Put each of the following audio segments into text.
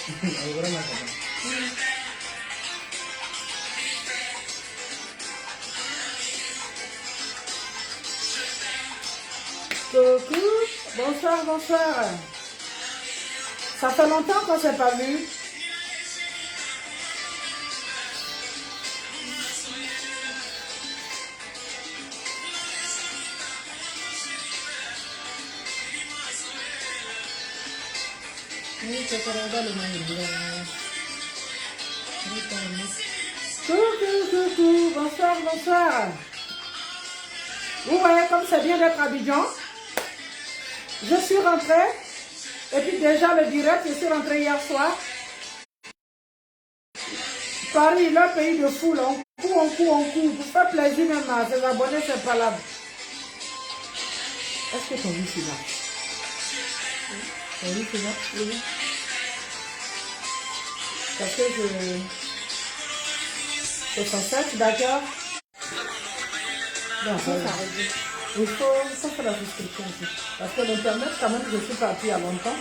Coucou, bonsoir, bonsoir. Ça fait longtemps qu'on ne s'est pas vu. Coucou, coucou, bonsoir, bonsoir. Vous voyez comme c'est bien d'être à Abidjan. Je suis rentrée. Et puis déjà le direct, je suis rentrée hier soir. Paris, le pays de fou, là. On court, on court, on court. Pour faire plaisir même à ses abonnés, c'est pas là. Est-ce que ton wifi là? Ton wifi là? Oui. Parce que c'est censé être, d'accord? Non, ça arrive. Il faut faire la souscription aussi. Parce que l'internet, quand même, je suis partie il y a longtemps.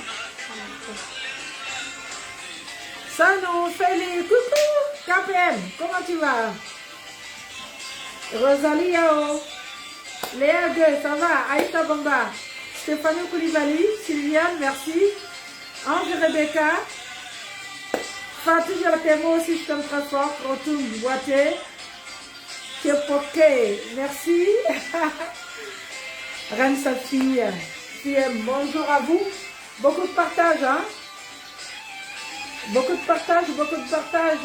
Salut, Félix, coucou, KPM, comment tu vas? Rosalie Yao, Léa Gueux, ça va? Aïta Bamba, Stéphanie Koulibaly, Sylviane, merci. Ange Rebecca, Fatou Jaltemo aussi, je t'aime très fort. Rotoum Boité, Kepoke, merci. Reine Safi, bonjour à vous. Beaucoup de partage, hein? Beaucoup de partage, beaucoup de partage.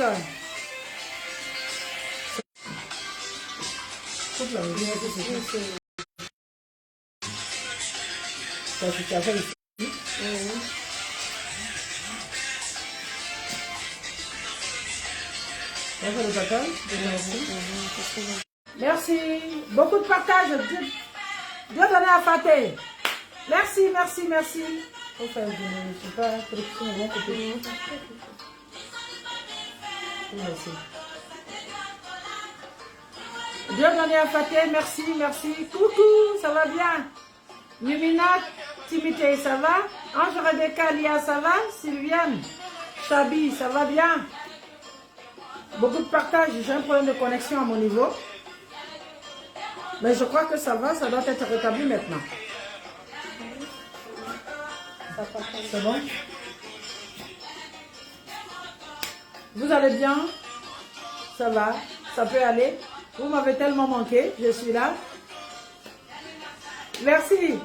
Ça, c'est café ici. Merci. Beaucoup de partage. Dieu donne à Faté. Merci, merci, merci. Enfin, je ne sais pas, merci. Dieu donne à Faté, merci, merci. Coucou, ça va bien? Mimina, Timité, ça va? Ange Rebecca, Lia, ça va? Sylviane, Chabi, ça va bien? Beaucoup de partage, j'ai un problème de connexion à mon niveau. Mais je crois que ça va, ça doit être rétabli maintenant. C'est bon? Vous allez bien? Ça va? Ça peut aller? Vous m'avez tellement manqué, je suis là. Merci.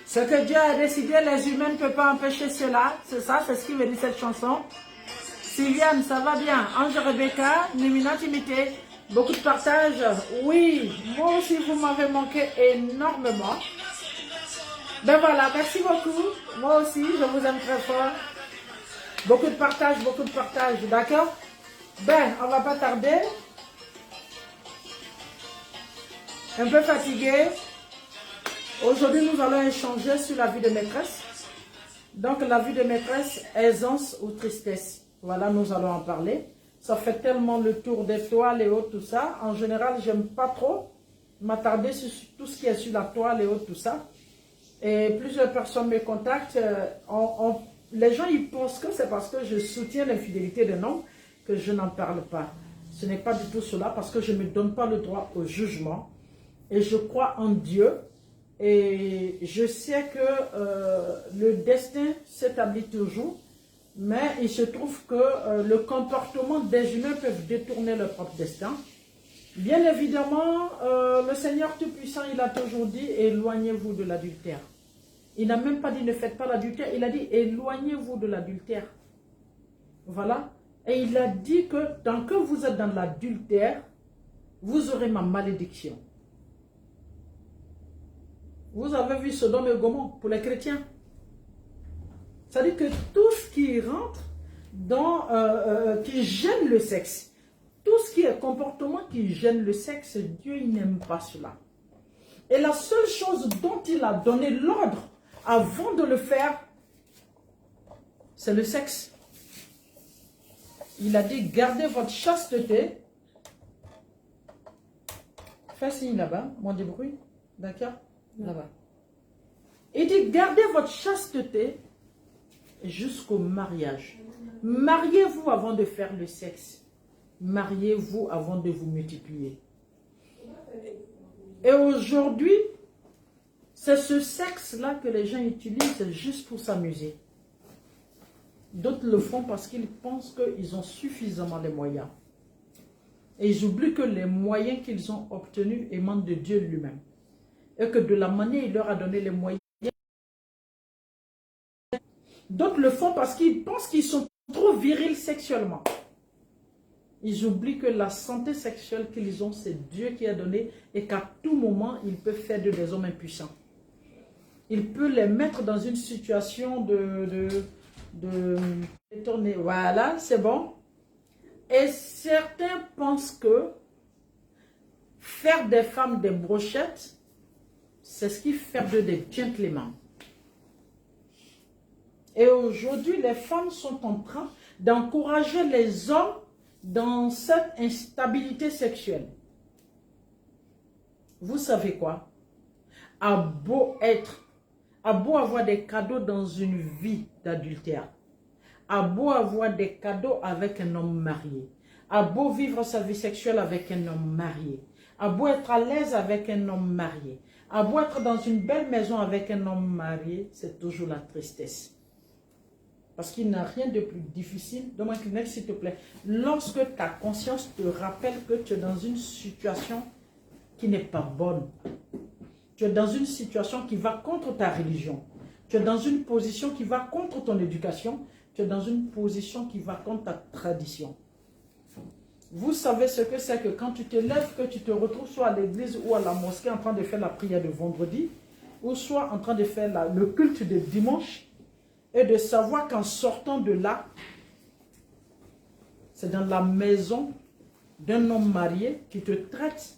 Ce que Dieu a décidé, les humains ne peuvent pas empêcher cela. C'est ça, c'est ce qui veut dire cette chanson. Sylviane, ça va bien. Ange Rebecca, Nimina Timité, beaucoup de partage. Oui, moi aussi vous m'avez manqué énormément. Ben voilà, merci beaucoup. Moi aussi, je vous aime très fort. Beaucoup de partage, d'accord? Ben, on va pas tarder. Un peu fatigué. Aujourd'hui, nous allons échanger sur la vie de maîtresse. Donc, la vie de maîtresse, aisance ou tristesse. Voilà, nous allons en parler. Ça fait tellement le tour des toiles et autres, tout ça. En général, j'aime pas trop m'attarder sur tout ce qui est sur la toile et autres, tout ça. Et plusieurs personnes me contactent. Les gens, ils pensent que c'est parce que je soutiens l'infidélité d'un homme que je n'en parle pas. Ce n'est pas du tout cela, parce que je ne me donne pas le droit au jugement. Et je crois en Dieu. Et je sais que le destin s'établit toujours, mais il se trouve que le comportement des humains peut détourner leur propre destin. Bien évidemment, le Seigneur Tout-Puissant, il a toujours dit « éloignez-vous de l'adultère ». Il n'a même pas dit « ne faites pas l'adultère », il a dit « éloignez-vous de l'adultère ». Voilà. Et il a dit que tant que vous êtes dans l'adultère, vous aurez ma malédiction. Vous avez vu Sodome et Gomorrhe pour les chrétiens. C'est-à-dire que tout ce qui rentre dans, qui gêne le sexe, tout ce qui est comportement qui gêne le sexe, Dieu n'aime pas cela. Et la seule chose dont il a donné l'ordre avant de le faire, c'est le sexe. Il a dit, gardez votre chasteté. Fais signe là-bas, moins de bruit. D'accord? Là-bas. Il dit, gardez votre chasteté jusqu'au mariage. Mariez-vous avant de faire le sexe. Mariez-vous avant de vous multiplier. Et aujourd'hui, c'est ce sexe-là que les gens utilisent juste pour s'amuser. D'autres le font parce qu'ils pensent qu'ils ont suffisamment les moyens. Et ils oublient que les moyens qu'ils ont obtenus émanent de Dieu lui-même. Et que de la manière il leur a donné les moyens. D'autres le font parce qu'ils pensent qu'ils sont trop virils sexuellement. Ils oublient que la santé sexuelle qu'ils ont, c'est Dieu qui a donné et qu'à tout moment, il peut faire de des hommes impuissants. Il peut les mettre dans une situation de tourner. Voilà, c'est bon. Et certains pensent que faire des femmes des brochettes, c'est ce qui fait d'eux des gentlemen. Et aujourd'hui, les femmes sont en train d'encourager les hommes dans cette instabilité sexuelle. Vous savez quoi? A beau avoir des cadeaux dans une vie d'adultère, a beau avoir des cadeaux avec un homme marié, a beau vivre sa vie sexuelle avec un homme marié, a beau être à l'aise avec un homme marié, a beau être dans une belle maison avec un homme marié, c'est toujours la tristesse. Parce qu'il n'y a rien de plus difficile. Donne-moi une next, s'il te plaît. Lorsque ta conscience te rappelle que tu es dans une situation qui n'est pas bonne. Tu es dans une situation qui va contre ta religion. Tu es dans une position qui va contre ton éducation. Tu es dans une position qui va contre ta tradition. Vous savez ce que c'est que quand tu te lèves, que tu te retrouves soit à l'église ou à la mosquée en train de faire la prière de vendredi, ou soit en train de faire le culte de dimanche, et de savoir qu'en sortant de là, c'est dans la maison d'un homme marié qui te traite,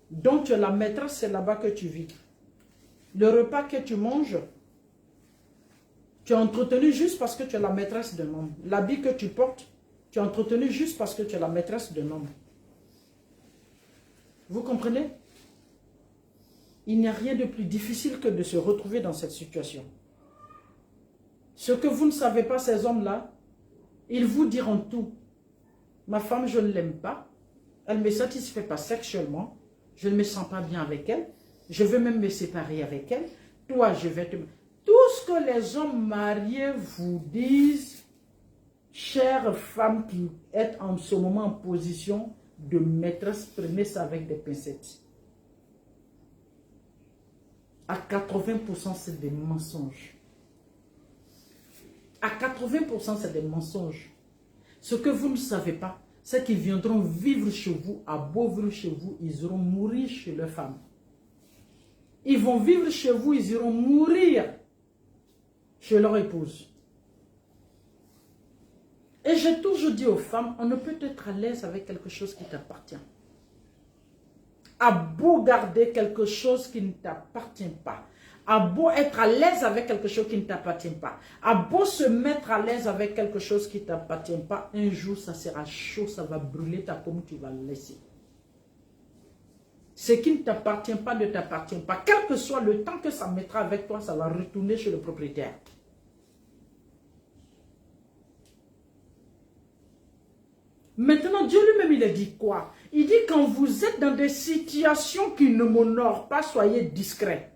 dont tu es la maîtresse, c'est là-bas que tu vis. Le repas que tu manges, tu es entretenu juste parce que tu es la maîtresse d'un homme. L'habit que tu portes, tu es entretenu juste parce que tu es la maîtresse d'un homme. Vous comprenez? Il n'y a rien de plus difficile que de se retrouver dans cette situation. Ce que vous ne savez pas, ces hommes-là, ils vous diront tout. Ma femme, je ne l'aime pas. Elle ne me satisfait pas sexuellement. Je ne me sens pas bien avec elle. Je veux même me séparer avec elle. Toi, je vais te... Tout ce que les hommes mariés vous disent, chère femme qui êtes en ce moment en position de maîtresse, prenez ça avec des pincettes. À 80%, c'est des mensonges. À 80%, c'est des mensonges. Ce que vous ne savez pas, c'est qu'ils viendront vivre chez vous, à beau vivre chez vous, ils iront mourir chez leurs femmes. Ils vont vivre chez vous, ils iront mourir chez leur épouse. Et j'ai toujours dit aux femmes, on ne peut être à l'aise avec quelque chose qui t'appartient. À beau garder quelque chose qui ne t'appartient pas. À beau être à l'aise avec quelque chose qui ne t'appartient pas. À beau se mettre à l'aise avec quelque chose qui ne t'appartient pas. Un jour, ça sera chaud, ça va brûler ta pomme, tu vas le laisser. Ce qui ne t'appartient pas ne t'appartient pas. Quel que soit le temps que ça mettra avec toi, ça va retourner chez le propriétaire. Maintenant, Dieu lui-même, il a dit quoi? Il dit quand vous êtes dans des situations qui ne m'honorent pas, soyez discrets.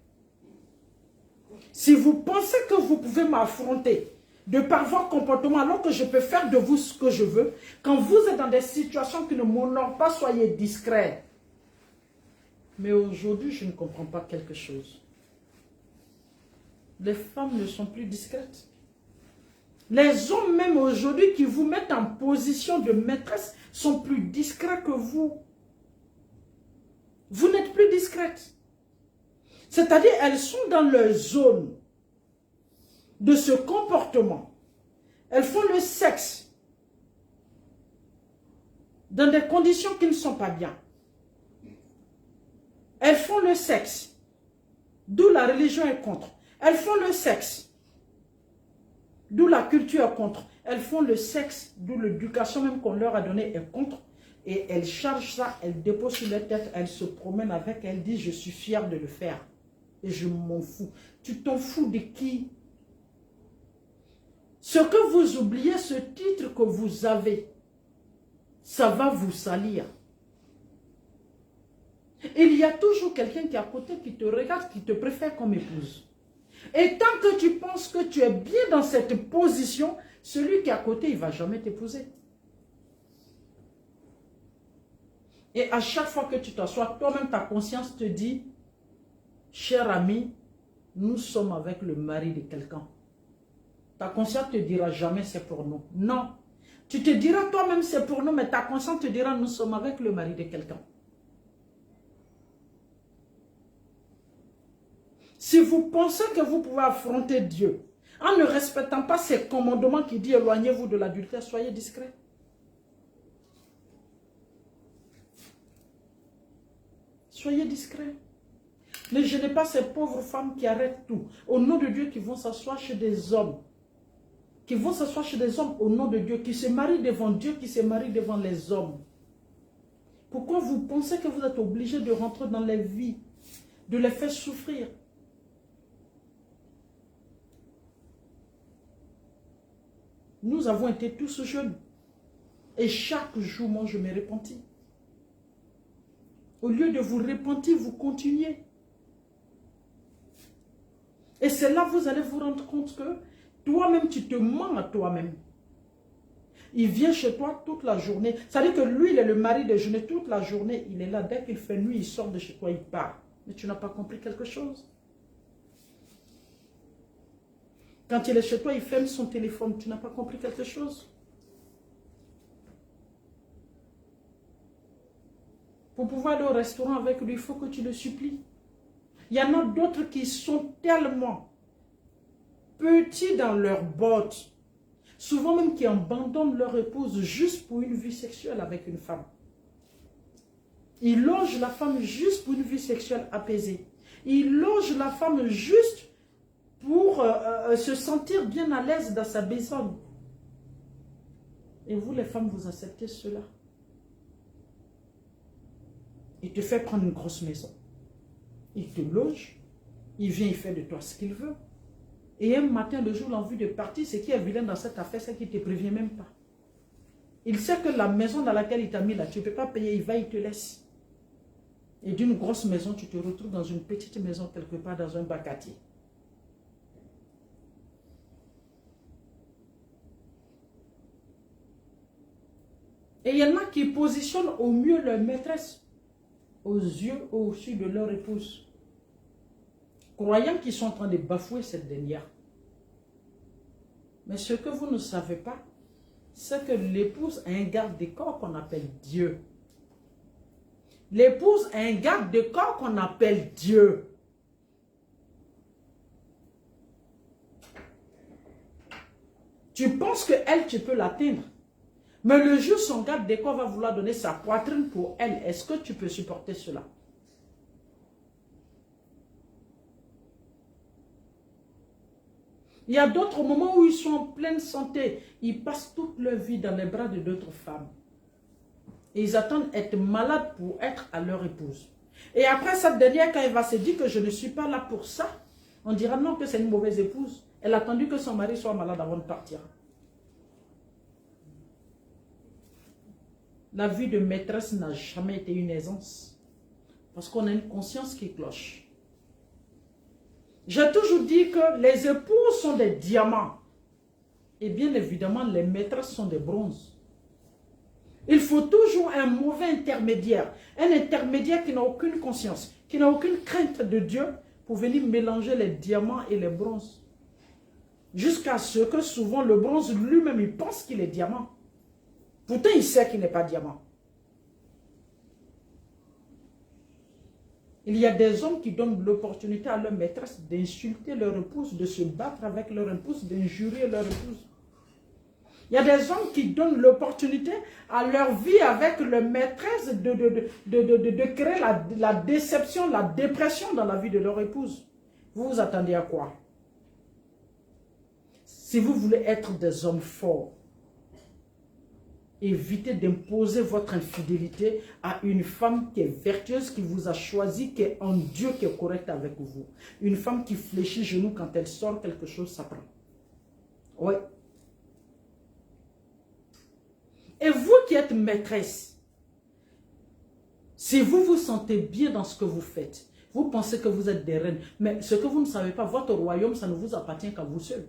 Si vous pensez que vous pouvez m'affronter de par votre comportement alors que je peux faire de vous ce que je veux, quand vous êtes dans des situations qui ne m'honorent pas, soyez discrets. Mais aujourd'hui, je ne comprends pas quelque chose. Les femmes ne sont plus discrètes. Les hommes même aujourd'hui qui vous mettent en position de maîtresse sont plus discrets que vous. Vous n'êtes plus discrète. C'est-à-dire, elles sont dans leur zone de ce comportement. Elles font le sexe dans des conditions qui ne sont pas bien. Elles font le sexe. D'où la religion est contre. Elles font le sexe. D'où la culture est contre. Elles font le sexe. D'où l'éducation même qu'on leur a donnée est contre. Et elles chargent ça, elles déposent sur leur tête, elles se promènent avec, elles disent je suis fière de le faire. Et je m'en fous. Tu t'en fous de qui? Ce que vous oubliez, ce titre que vous avez, ça va vous salir. Il y a toujours quelqu'un qui est à côté, qui te regarde, qui te préfère comme épouse. Et tant que tu penses que tu es bien dans cette position, celui qui est à côté, il ne va jamais t'épouser. Et à chaque fois que tu t'assois, toi-même ta conscience te dit, cher ami, nous sommes avec le mari de quelqu'un. Ta conscience te dira jamais c'est pour nous. Non. Tu te diras toi-même c'est pour nous, mais ta conscience te dira nous sommes avec le mari de quelqu'un. Si vous pensez que vous pouvez affronter Dieu en ne respectant pas ses commandements qui disent éloignez-vous de l'adultère, soyez discret. Soyez discret. Ne gênez pas ces pauvres femmes qui arrêtent tout. Au nom de Dieu, qui vont s'asseoir chez des hommes. Qui vont s'asseoir chez des hommes au nom de Dieu. Qui se marient devant Dieu, qui se marient devant les hommes. Pourquoi vous pensez que vous êtes obligé de rentrer dans les vies, de les faire souffrir? Nous avons été tous jeunes. Et chaque jour, moi, je me repentis. Au lieu de vous repentir, vous continuez. Et c'est là que vous allez vous rendre compte que toi-même, tu te mens à toi-même. Il vient chez toi toute la journée. Ça veut dire que lui, il est le mari déjeuner toute la journée. Il est là. Dès qu'il fait nuit, il sort de chez toi, il part. Mais tu n'as pas compris quelque chose. Quand il est chez toi, il ferme son téléphone. Tu n'as pas compris quelque chose. Pour pouvoir aller au restaurant avec lui, il faut que tu le supplies. Il y en a d'autres qui sont tellement petits dans leurs bottes, souvent même qui abandonnent leur épouse juste pour une vie sexuelle avec une femme. Ils logent la femme juste pour une vie sexuelle apaisée. Ils logent la femme juste pour se sentir bien à l'aise dans sa besogne. Et vous les femmes, vous acceptez cela. Il te fait prendre une grosse maison. Il te loge. Il vient, il fait de toi ce qu'il veut. Et un matin, le jour, l'envie de partir, ce qui est vilain dans cette affaire, c'est qu'il ne te prévient même pas. Il sait que la maison dans laquelle il t'a mis là, tu ne peux pas payer, il va, il te laisse. Et d'une grosse maison, tu te retrouves dans une petite maison quelque part dans un bas-quartier. Et il y en a qui positionnent au mieux leur maîtresse aux yeux au-dessus de leur épouse, croyant qu'ils sont en train de bafouer cette dernière. Mais ce que vous ne savez pas, c'est que l'épouse a un garde de corps qu'on appelle Dieu. L'épouse a un garde de corps qu'on appelle Dieu. Tu penses qu'elle, tu peux l'atteindre. Mais le jour, son garde de corps va vouloir donner sa poitrine pour elle. Est-ce que tu peux supporter cela? Il y a d'autres moments où ils sont en pleine santé. Ils passent toute leur vie dans les bras de d'autres femmes. Et ils attendent être malades pour être à leur épouse. Et après cette dernière, quand elle va se dire que je ne suis pas là pour ça, on dira non, que c'est une mauvaise épouse. Elle a attendu que son mari soit malade avant de partir. La vie de maîtresse n'a jamais été une aisance. Parce qu'on a une conscience qui cloche. J'ai toujours dit que les épouses sont des diamants. Et bien évidemment, les maîtresses sont des bronzes. Il faut toujours un mauvais intermédiaire. Un intermédiaire qui n'a aucune conscience, qui n'a aucune crainte de Dieu pour venir mélanger les diamants et les bronzes. Jusqu'à ce que souvent le bronze lui-même, il pense qu'il est diamant. Pourtant, il sait qu'il n'est pas diamant. Il y a des hommes qui donnent l'opportunité à leur maîtresse d'insulter leur épouse, de se battre avec leur épouse, d'injurer leur épouse. Il y a des hommes qui donnent l'opportunité à leur vie avec leur maîtresse de créer la déception, la dépression dans la vie de leur épouse. Vous vous attendez à quoi? Si vous voulez être des hommes forts, évitez d'imposer votre infidélité à une femme qui est vertueuse, qui vous a choisi, qui est en Dieu, qui est correcte avec vous. Une femme qui fléchit genoux quand elle sort quelque chose, ça prend. Oui. Et vous qui êtes maîtresse, si vous vous sentez bien dans ce que vous faites, vous pensez que vous êtes des reines, mais ce que vous ne savez pas, votre royaume, ça ne vous appartient qu'à vous seul.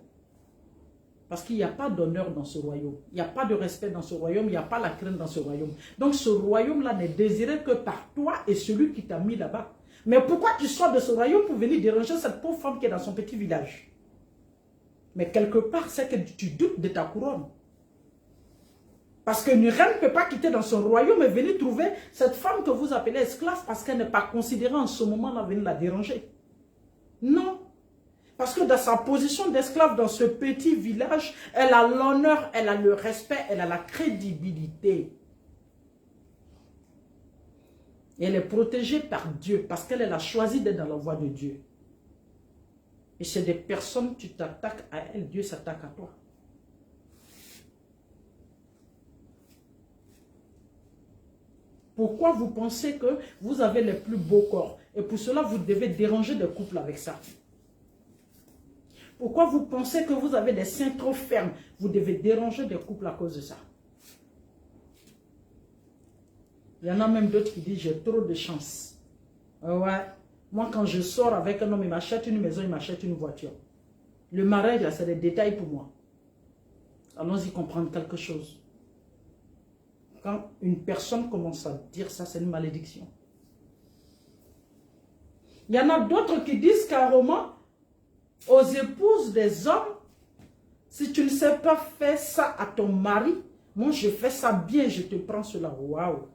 Parce qu'il n'y a pas d'honneur dans ce royaume. Il n'y a pas de respect dans ce royaume. Il n'y a pas la crainte dans ce royaume. Donc ce royaume-là n'est désiré que par toi et celui qui t'a mis là-bas. Mais pourquoi tu sors de ce royaume pour venir déranger cette pauvre femme qui est dans son petit village? Mais quelque part, c'est que tu doutes de ta couronne. Parce qu'une reine ne peut pas quitter dans son royaume et venir trouver cette femme que vous appelez esclave parce qu'elle n'est pas considérée en ce moment-là venir la déranger. Non. Parce que dans sa position d'esclave dans ce petit village, elle a l'honneur, elle a le respect, elle a la crédibilité. Et elle est protégée par Dieu parce qu'elle a choisi d'être dans la voie de Dieu. Et c'est des personnes, tu t'attaques à elles, Dieu s'attaque à toi. Pourquoi vous pensez que vous avez les plus beaux corps? Et pour cela, vous devez déranger des couples avec ça. Pourquoi vous pensez que vous avez des seins trop fermes? Vous devez déranger des couples à cause de ça. Il y en a même d'autres qui disent, j'ai trop de chance. Ouais. Moi, quand je sors avec un homme, il m'achète une maison, il m'achète une voiture. Le mariage, là, c'est des détails pour moi. Allons-y comprendre quelque chose. Quand une personne commence à dire ça, c'est une malédiction. Il y en a d'autres qui disent carrément aux épouses des hommes, si tu ne sais pas faire ça à ton mari, moi je fais ça bien, je te prends cela. Waouh!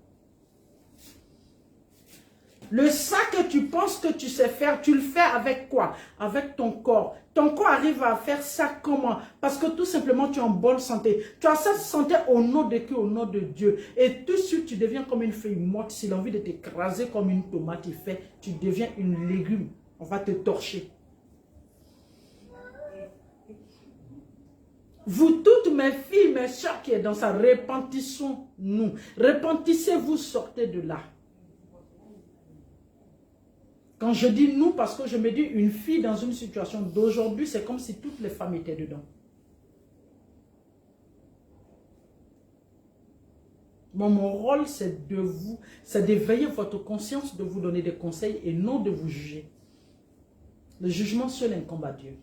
Le ça que tu penses que tu sais faire, tu le fais avec quoi? Avec ton corps. Ton corps arrive à faire ça comment? Parce que tout simplement tu es en bonne santé. Tu as cette santé au nom de qui? Au nom de Dieu. Et tout de suite tu deviens comme une feuille morte. Si l'envie de t'écraser comme une tomate il fait, tu deviens une légume. On va te torcher. Vous toutes mes filles, mes soeurs qui est dans ça, repentissons-nous. Repentissez-vous, sortez de là. Quand je dis nous, parce que je me dis une fille dans une situation d'aujourd'hui, c'est comme si toutes les femmes étaient dedans. Bon, mon rôle, c'est de vous, c'est d'éveiller votre conscience, de vous donner des conseils et non de vous juger. Le jugement seul incombe à Dieu.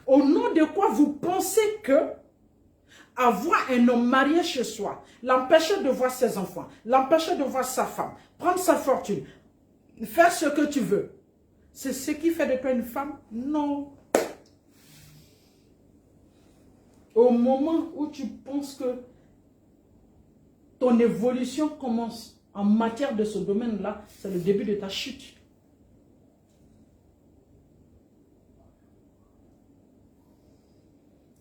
Au nom de quoi vous pensez que avoir un homme marié chez soi, l'empêcher de voir ses enfants, l'empêcher de voir sa femme, prendre sa fortune, faire ce que tu veux, c'est ce qui fait de toi une femme? Non. Au moment où tu penses que ton évolution commence en matière de ce domaine-là, c'est le début de ta chute.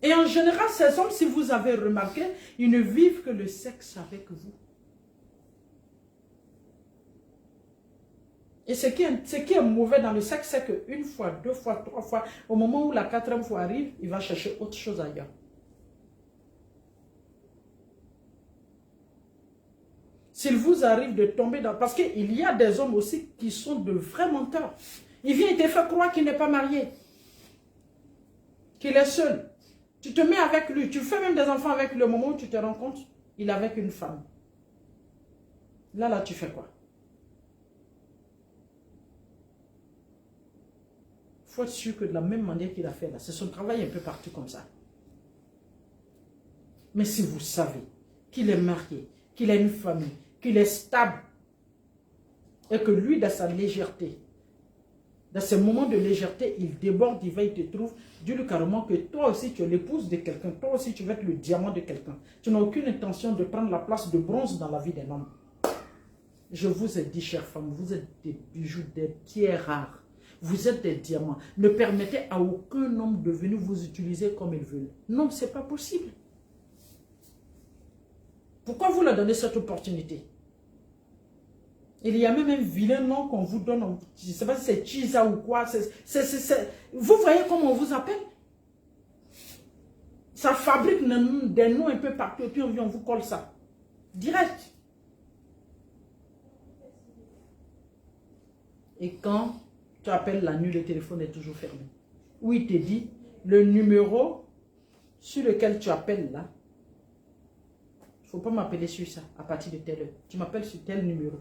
Et en général, ces hommes, si vous avez remarqué, ils ne vivent que le sexe avec vous. Et ce qui est mauvais dans le sexe, c'est qu'une fois, deux fois, trois fois, au moment où la quatrième fois arrive, il va chercher autre chose ailleurs. S'il vous arrive de tomber dans... Parce qu'il y a des hommes aussi qui sont de vrais menteurs. Il vient et te fait croire qu'il n'est pas marié. Qu'il est seul. Tu te mets avec lui. Tu fais même des enfants avec lui. Au moment où tu te rends compte, il est avec une femme. Là, tu fais quoi? Il faut être sûr que de la même manière qu'il a fait là, c'est son travail un peu partout comme ça. Mais si vous savez qu'il est marié, qu'il a une famille, qu'il est stable, et que lui, dans sa légèreté, dans ces moments de légèreté, il déborde, il va, il te trouve, dis-lui carrément que toi aussi, tu es l'épouse de quelqu'un, toi aussi, tu vas être le diamant de quelqu'un. Tu n'as aucune intention de prendre la place de bronze dans la vie d'un homme. Je vous ai dit, chères femmes, vous êtes des bijoux, des pierres rares. Vous êtes des diamants. Ne permettez à aucun homme de venir vous utiliser comme il veut. Non, ce n'est pas possible. Pourquoi vous leur donnez cette opportunité? Il y a même un vilain nom qu'on vous donne. Je ne sais pas si c'est Chiza ou quoi. Vous voyez comment on vous appelle? Ça fabrique des noms un peu partout et puis on vous colle ça. Direct. Et quand tu appelles la nuit, le téléphone est toujours fermé. Ou il te dit, le numéro sur lequel tu appelles là, il ne faut pas m'appeler sur ça à partir de telle heure. Tu m'appelles sur tel numéro.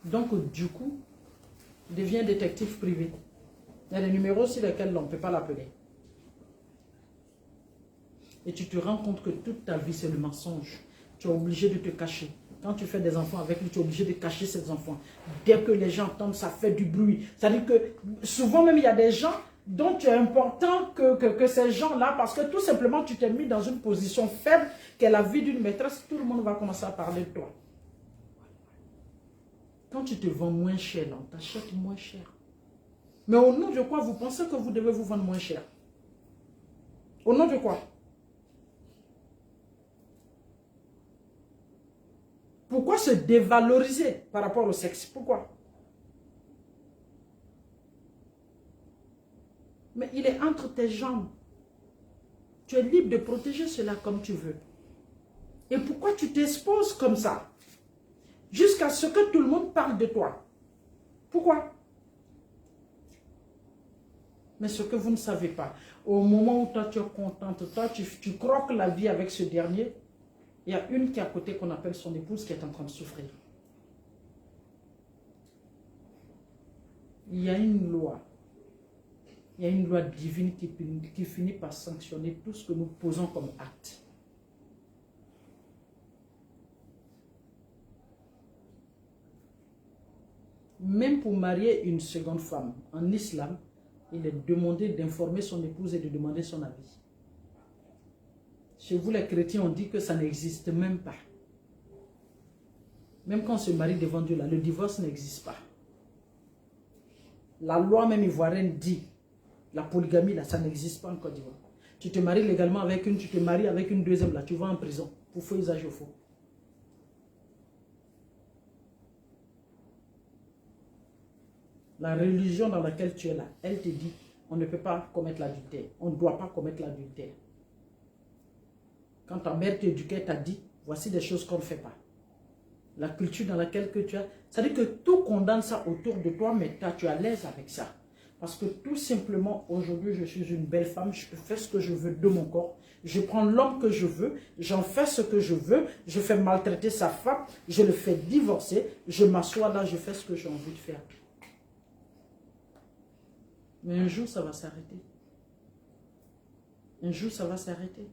Donc, du coup, deviens détective privé. Il y a des numéros sur lesquels on ne peut pas l'appeler. Et tu te rends compte que toute ta vie, c'est le mensonge. Tu es obligé de te cacher. Quand tu fais des enfants avec lui, tu es obligé de cacher ces enfants. Dès que les gens entendent, ça fait du bruit. C'est-à-dire que souvent même, il y a des gens dont tu es important que ces gens-là, parce que tout simplement, tu t'es mis dans une position faible, qui est la vie d'une maîtresse, tout le monde va commencer à parler de toi. Quand tu te vends moins cher, on t'achète moins cher. Mais au nom de quoi vous pensez que vous devez vous vendre moins cher? Au nom de quoi? Pourquoi se dévaloriser par rapport au sexe? Pourquoi? Mais il est entre tes jambes. Tu es libre de protéger cela comme tu veux. Et pourquoi tu t'exposes comme ça? Jusqu'à ce que tout le monde parle de toi. Pourquoi? Mais ce que vous ne savez pas, au moment où toi tu es contente, toi tu croques la vie avec ce dernier, il y a une qui est à côté qu'on appelle son épouse qui est en train de souffrir. Il y a une loi. Il y a une loi divine qui finit par sanctionner tout ce que nous posons comme acte. Même pour marier une seconde femme, en islam, il est demandé d'informer son épouse et de demander son avis. Chez vous, les chrétiens, on dit que ça n'existe même pas. Même quand on se marie devant Dieu, là, le divorce n'existe pas. La loi même ivoirienne dit, la polygamie, là, ça n'existe pas en Côte d'Ivoire. Tu te maries légalement avec une, tu te maries avec une deuxième, là, tu vas en prison pour faux usage au faux. La religion dans laquelle tu es là, elle te dit, on ne peut pas commettre l'adultère. On ne doit pas commettre l'adultère. Quand ta mère t'éduquait, t'a dit, voici des choses qu'on ne fait pas. La culture dans laquelle que tu as, c'est-à-dire que tout condamne ça autour de toi, mais toi, tu es à l'aise avec ça. Parce que tout simplement, aujourd'hui, je suis une belle femme, je peux faire ce que je veux de mon corps. Je prends l'homme que je veux, j'en fais ce que je veux, je fais maltraiter sa femme, je le fais divorcer, je m'assois là, je fais ce que j'ai envie de faire. Mais un jour, ça va s'arrêter. Un jour, ça va s'arrêter.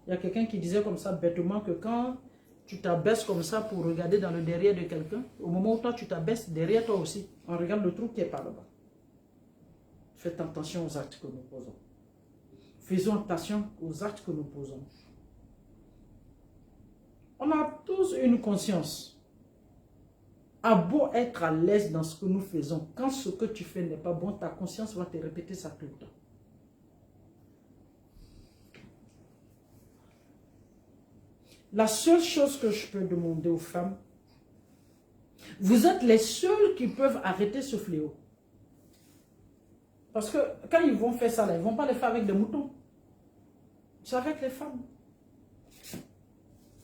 Il y a quelqu'un qui disait comme ça bêtement que quand tu t'abaisses comme ça pour regarder dans le derrière de quelqu'un, au moment où toi tu t'abaisses, derrière toi aussi, on regarde le trou qui est par là-bas. Faites attention aux actes que nous posons. Faisons attention aux actes que nous posons. On a tous une conscience. À beau être à l'aise dans ce que nous faisons, quand ce que tu fais n'est pas bon, ta conscience va te répéter ça tout le temps. La seule chose que je peux demander aux femmes, vous êtes les seuls qui peuvent arrêter ce fléau. Parce que quand ils vont faire ça, là, ils ne vont pas le faire avec des moutons. C'est avec les femmes.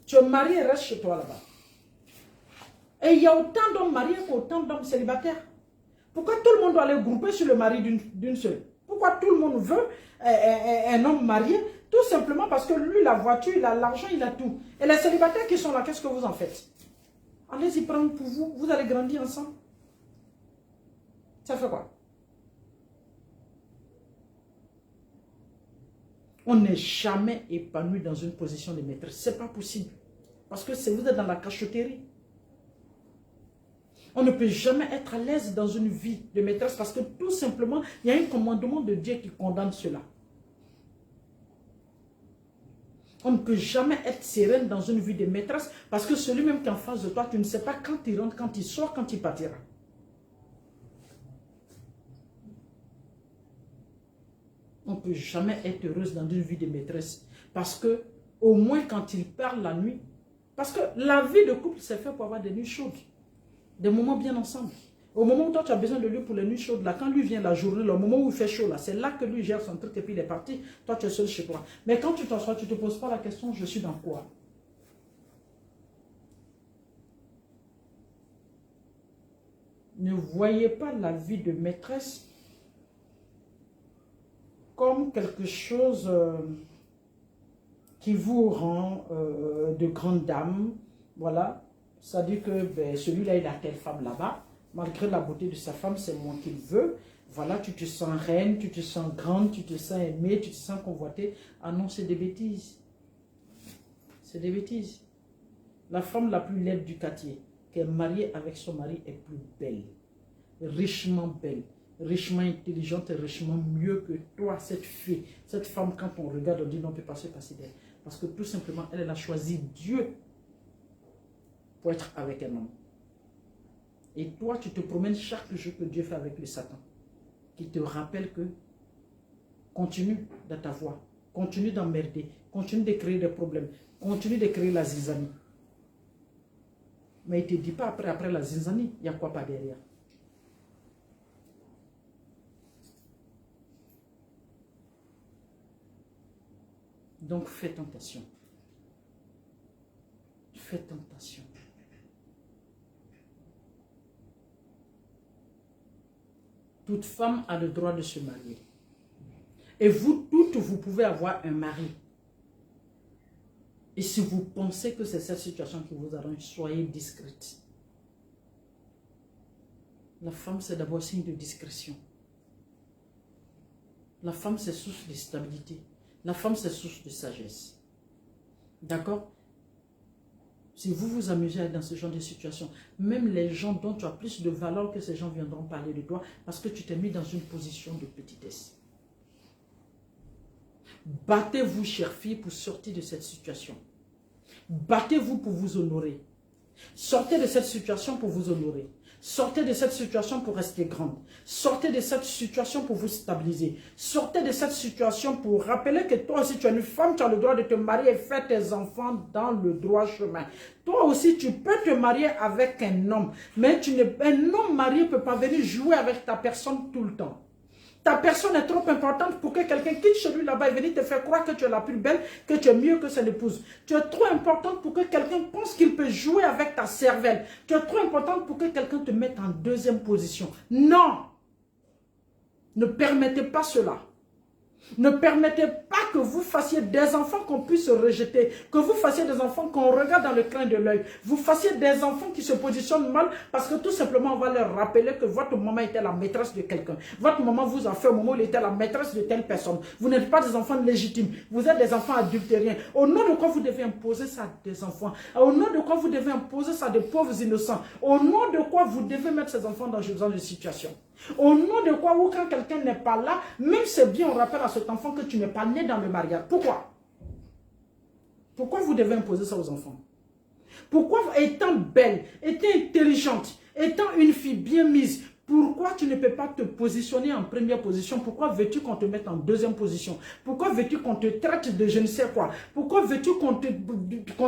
Tu es marié et reste chez toi là-bas. Et il y a autant d'hommes mariés qu'autant d'hommes célibataires. Pourquoi tout le monde doit aller grouper sur le mari d'une seule? Pourquoi tout le monde veut un homme marié? Tout simplement parce que lui, la voiture, il a l'argent, il a tout. Et les célibataires qui sont là, qu'est-ce que vous en faites? Allez-y prendre pour vous, vous allez grandir ensemble. Ça fait quoi? On n'est jamais épanoui dans une position de maîtresse. Ce n'est pas possible. Parce que vous êtes dans la cachotterie. On ne peut jamais être à l'aise dans une vie de maîtresse parce que tout simplement, il y a un commandement de Dieu qui condamne cela. On ne peut jamais être sereine dans une vie de maîtresse parce que celui même qui est en face de toi, tu ne sais pas quand il rentre, quand il sort, quand il partira. On ne peut jamais être heureuse dans une vie de maîtresse. Parce que, au moins quand il parle la nuit, parce que la vie de couple, c'est fait pour avoir des nuits chaudes. Des moments bien ensemble. Au moment où toi, tu as besoin de lui pour les nuits chaudes, là, quand lui vient la journée, le moment où il fait chaud, là, c'est là que lui gère son truc et puis il est parti. Toi, tu es seul chez toi. Mais quand tu t'assois, tu ne te poses pas la question, je suis dans quoi? Ne voyez pas la vie de maîtresse comme quelque chose qui vous rend de grande dame. Voilà. Ça dit que ben, celui-là, il a telle femme là-bas. Malgré la beauté de sa femme, c'est moi qu'il veut. Voilà, tu te sens reine, tu te sens grande, tu te sens aimée, tu te sens convoitée. Ah non, c'est des bêtises. C'est des bêtises. La femme la plus laide du quartier, qui est mariée avec son mari, est plus belle. Richement belle, richement intelligente et richement mieux que toi, cette fille. Cette femme, quand on regarde, on dit non, on ne peut pas se passer d'elle. Parce que tout simplement, elle a choisi Dieu pour être avec un homme. Et toi, tu te promènes chaque jour que Dieu fait avec le Satan, qui te rappelle que continue dans ta voie, continue d'emmerder, continue de créer des problèmes, continue de créer la zizanie. Mais il ne te dit pas après la zizanie, il y a quoi pas derrière. Donc faites attention. Faites attention. Toute femme a le droit de se marier. Et vous toutes, vous pouvez avoir un mari. Et si vous pensez que c'est cette situation qui vous arrange, soyez discrète. La femme, c'est d'abord signe de discrétion. La femme, c'est source de stabilité. La femme, c'est source de sagesse. D'accord? Si vous vous amusez à être dans ce genre de situation, même les gens dont tu as plus de valeur que ces gens viendront parler de toi parce que tu t'es mis dans une position de petitesse. Battez-vous, chère fille, pour sortir de cette situation. Battez-vous pour vous honorer. Sortez de cette situation pour vous honorer. Sortez de cette situation pour rester grande. Sortez de cette situation pour vous stabiliser. Sortez de cette situation pour rappeler que toi aussi tu es une femme, tu as le droit de te marier et faire tes enfants dans le droit chemin. Toi aussi tu peux te marier avec un homme, mais un homme marié ne peut pas venir jouer avec ta personne tout le temps. Ta personne est trop importante pour que quelqu'un quitte chez lui là-bas et vienne te faire croire que tu es la plus belle, que tu es mieux que son épouse. Tu es trop importante pour que quelqu'un pense qu'il peut jouer avec ta cervelle. Tu es trop importante pour que quelqu'un te mette en deuxième position. Non! Ne permettez pas cela. Ne permettez pas que vous fassiez des enfants qu'on puisse rejeter, que vous fassiez des enfants qu'on regarde dans le clin de l'œil. Vous fassiez des enfants qui se positionnent mal parce que tout simplement on va leur rappeler que votre maman était la maîtresse de quelqu'un. Votre maman vous a fait au moment où elle était la maîtresse de telle personne. Vous n'êtes pas des enfants légitimes, vous êtes des enfants adultériens. Au nom de quoi vous devez imposer ça à des enfants? Au nom de quoi vous devez imposer ça à des pauvres innocents? Au nom de quoi vous devez mettre ces enfants dans ce genre de situation? Au nom de quoi, ou quand quelqu'un n'est pas là, même c'est bien, on rappelle à cet enfant que tu n'es pas né dans le mariage. Pourquoi? Pourquoi vous devez imposer ça aux enfants? Pourquoi, étant belle, étant intelligente, étant une fille bien mise, pourquoi tu ne peux pas te positionner en première position? Pourquoi veux-tu qu'on te mette en deuxième position? Pourquoi veux-tu qu'on te traite de je ne sais quoi? Pourquoi veux-tu qu'on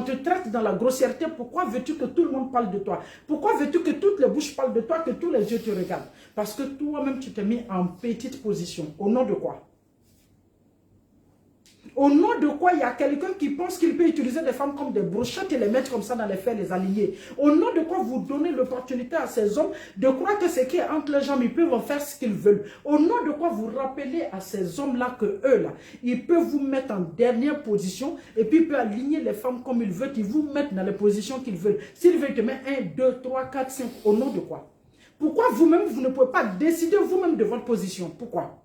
te traite dans la grossièreté? Pourquoi veux-tu que tout le monde parle de toi? Pourquoi veux-tu que toutes les bouches parlent de toi, que tous les yeux te regardent? Parce que toi-même, tu t'es mis en petite position. Au nom de quoi? Au nom de quoi il y a quelqu'un qui pense qu'il peut utiliser des femmes comme des brochettes et les mettre comme ça dans les faits, les aligner? Au nom de quoi vous donnez l'opportunité à ces hommes de croire que ce qui est entre les jambes, ils peuvent en faire ce qu'ils veulent? Au nom de quoi vous rappelez à ces hommes-là que eux-là, ils peuvent vous mettre en dernière position et puis ils peuvent aligner les femmes comme ils veulent, ils vous mettent dans les positions qu'ils veulent. S'ils veulent te mettre 1, 2, 3, 4, 5, au nom de quoi? Pourquoi vous-même, vous ne pouvez pas décider vous-même de votre position? Pourquoi?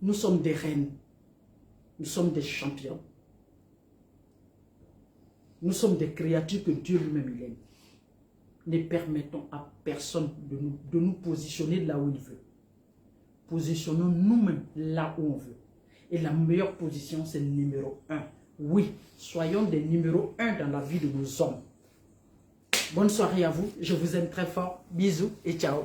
Nous sommes des reines. Nous sommes des champions. Nous sommes des créatures que Dieu lui-même aime. Ne permettons à personne de nous positionner là où il veut. Positionnons nous-mêmes là où on veut. Et la meilleure position, c'est le numéro 1. Oui, soyons des numéros 1 dans la vie de nos hommes. Bonne soirée à vous. Je vous aime très fort. Bisous et ciao.